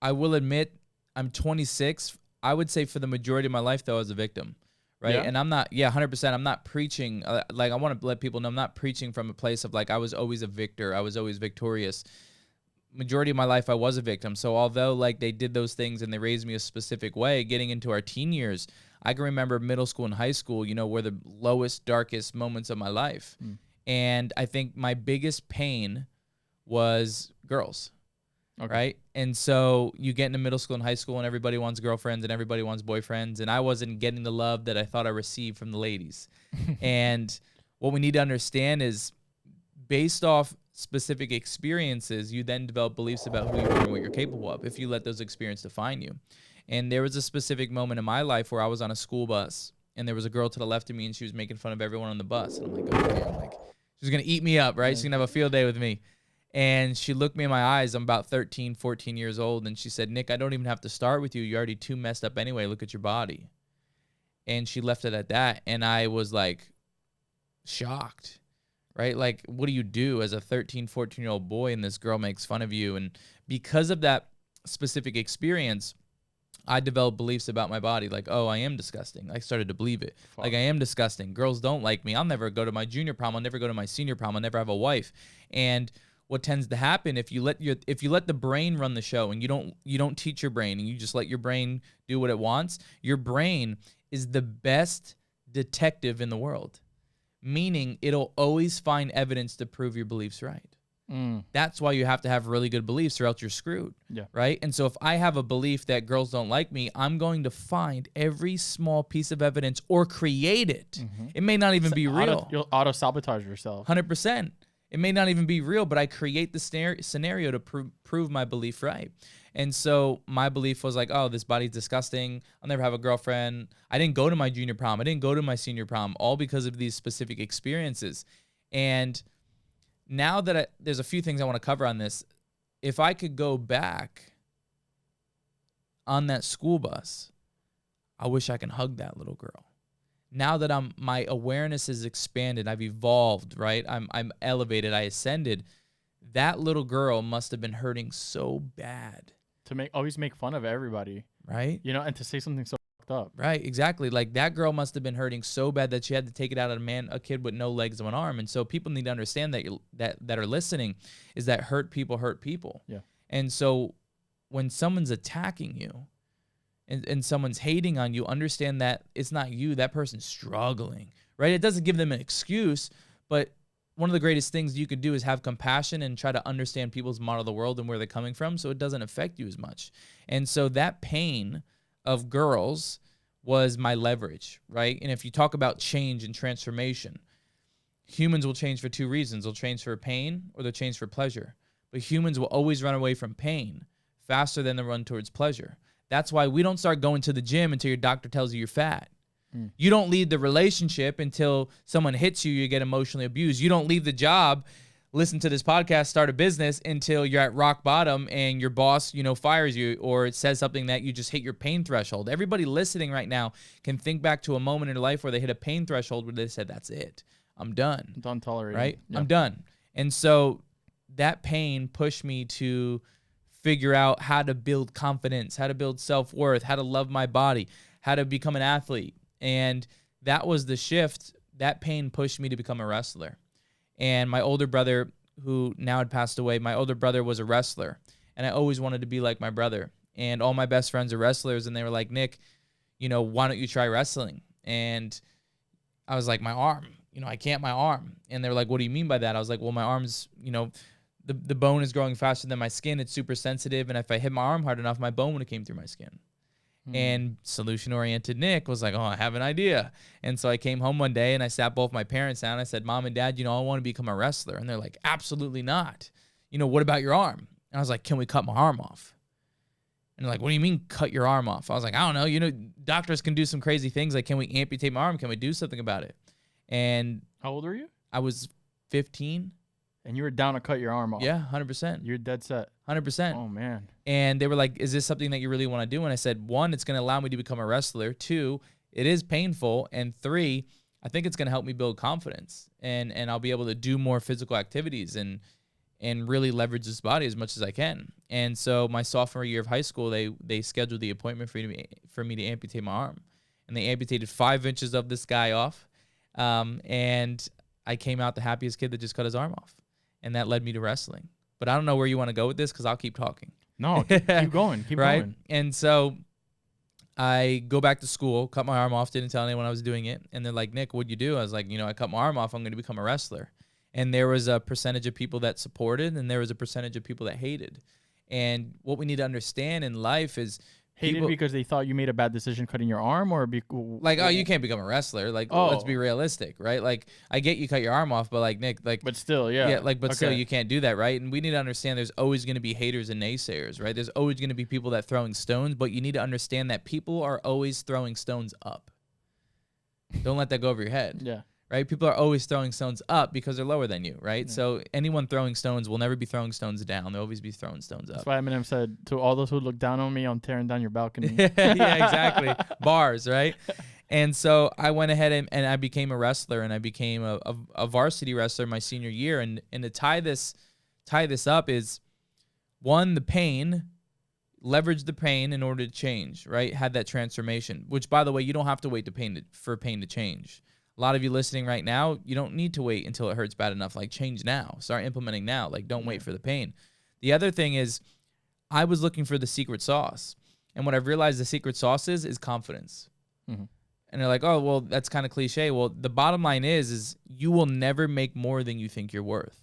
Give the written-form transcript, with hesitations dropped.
I will admit I'm 26. I would say for the majority of my life, though, I was a victim, right? Yeah. And I'm not, 100%. I'm not preaching. Like, I want to let people know I'm not preaching from a place of like I was always a victor. I was always victorious. Majority of my life, I was a victim. So although like they did those things and they raised me a specific way, getting into our teen years, I can remember middle school and high school, were the lowest, darkest moments of my life. And I think my biggest pain was girls. Okay. Right. And so you get into middle school and high school and everybody wants girlfriends and everybody wants boyfriends. And I wasn't getting the love that I thought I received from the ladies. And what we need to understand is based off specific experiences, you then develop beliefs about who you are and what you're capable of if you let those experiences define you. And there was a specific moment in my life where I was on a school bus and there was a girl to the left of me and she was making fun of everyone on the bus. And I'm like, okay, she's going to eat me up, right? She's going to have a field day with me. And she looked me in my eyes. I'm about 13, 14 years old. And she said, Nick, I don't even have to start with you. You're already too messed up anyway. Look at your body. And she left it at that. And I was like shocked, right? Like, what do you do as a 13, 14-year-old boy and this girl makes fun of you? And because of that specific experience, I developed beliefs about my body. Like, oh, I am disgusting. I started to believe it. Fuck. Like, I am disgusting. Girls don't like me. I'll never go to my junior prom. I'll never go to my senior prom. I'll never have a wife. And what tends to happen if you let the brain run the show and you don't teach your brain and you just let your brain do what it wants, your brain is the best detective in the world, meaning it'll always find evidence to prove your beliefs right. That's why you have to have really good beliefs or else you're screwed. Yeah. Right. And so if I have a belief that girls don't like me, I'm going to find every small piece of evidence or create it. It may not even be real. You'll auto-sabotage yourself. 100%. It may not even be real, but I create the scenario to prove my belief right. And so my belief was like, oh, this body's disgusting. I'll never have a girlfriend. I didn't go to my junior prom. I didn't go to my senior prom, all because of these specific experiences. And now that there's a few things I want to cover on this. If I could go back on that school bus, I wish I could hug that little girl. Now that my awareness is expanded, I've evolved, right? I'm elevated, I ascended. That little girl must have been hurting so bad. To always make fun of everybody. Right? And to say something so fucked up. Right, exactly. Like that girl must have been hurting so bad that she had to take it out of a kid with no legs and one arm. And so people need to understand that are listening is that hurt people hurt people. Yeah. And so when someone's attacking you, and someone's hating on you, understand that it's not you. That person's struggling, right? It doesn't give them an excuse, but one of the greatest things you could do is have compassion and try to understand people's model of the world and where they're coming from so it doesn't affect you as much. And so that pain of girls was my leverage, right? And if you talk about change and transformation, humans will change for two reasons. They'll change for pain or they'll change for pleasure. But humans will always run away from pain faster than they run towards pleasure. That's why we don't start going to the gym until your doctor tells you you're fat. You don't leave the relationship until someone hits you, you get emotionally abused. You don't leave the job, listen to this podcast, start a business until you're at rock bottom and your boss, fires you or it says something that you just hit your pain threshold. Everybody listening right now can think back to a moment in their life where they hit a pain threshold where they said, that's it. I'm done. I'm done tolerating. Right? Yeah. I'm done. And so that pain pushed me to figure out how to build confidence, how to build self-worth, how to love my body, how to become an athlete. And that was the shift. That pain pushed me to become a wrestler. And my older brother, who now had passed away, my older brother was a wrestler. And I always wanted to be like my brother. And all my best friends are wrestlers. And they were like, Nick, why don't you try wrestling? And I was like, my arm, I can't my arm. And they were like, what do you mean by that? I was like, well, my arm's, the bone is growing faster than my skin. It's super sensitive. And if I hit my arm hard enough, my bone would have came through my skin. And solution-oriented Nick was like, oh, I have an idea. And so I came home one day and I sat both my parents down. I said, Mom and Dad, I want to become a wrestler. And they're like, absolutely not. What about your arm? And I was like, can we cut my arm off? And they're like, what do you mean cut your arm off? I was like, I don't know. Doctors can do some crazy things. Like, can we amputate my arm? Can we do something about it? And how old are you? I was 15. And you were down to cut your arm off. Yeah, 100%. You're dead set. 100%. Oh, man. And they were like, is this something that you really want to do? And I said, 1, it's going to allow me to become a wrestler. 2, it is painful. And 3, I think it's going to help me build confidence. And I'll be able to do more physical activities. And and really leverage this body as much as I can. And so my sophomore year of high school, they scheduled the appointment for me to amputate my arm, and they amputated 5 inches of this guy off, and I came out the happiest kid that just cut his arm off, and that led me to wrestling. But I don't know where you want to go with this because I'll keep talking. No, keep going. Keep right? going. And so I go back to school, cut my arm off, didn't tell anyone I was doing it. And they're like, Nick, what'd you do? I was like, I cut my arm off. I'm going to become a wrestler. And there was a percentage of people that supported, and there was a percentage of people that hated. And what we need to understand in life is Hated because they thought you made a bad decision cutting your arm, or like, oh, you can't become a wrestler. Like, let's be realistic, right? Like, I get you cut your arm off, but like, Nick, like, but still, yeah, but still, you can't do that, right? And we need to understand there's always going to be haters and naysayers, right? There's always going to be people that throwing stones, but you need to understand that people are always throwing stones up. Don't let that go over your head. Yeah. Right? People are always throwing stones up because they're lower than you, right? Yeah. So anyone throwing stones will never be throwing stones down. They'll always be throwing stones up. That's why Eminem said, to all those who look down on me, I'm tearing down your balcony. Yeah, exactly. Bars, right? And so I went ahead and I became a wrestler, and I became a varsity wrestler my senior year. And to tie this up is, one, the pain, leverage the pain in order to change, right? Had that transformation, which, by the way, you don't have to wait for pain to change. A lot of you listening right now, you don't need to wait until it hurts bad enough. Like, change now. Start implementing now. Like, don't wait for the pain. The other thing is, I was looking for the secret sauce. And what I've realized the secret sauce is confidence. Mm-hmm. And they're like, oh, well, that's kind of cliche. Well, the bottom line is you will never make more than you think you're worth.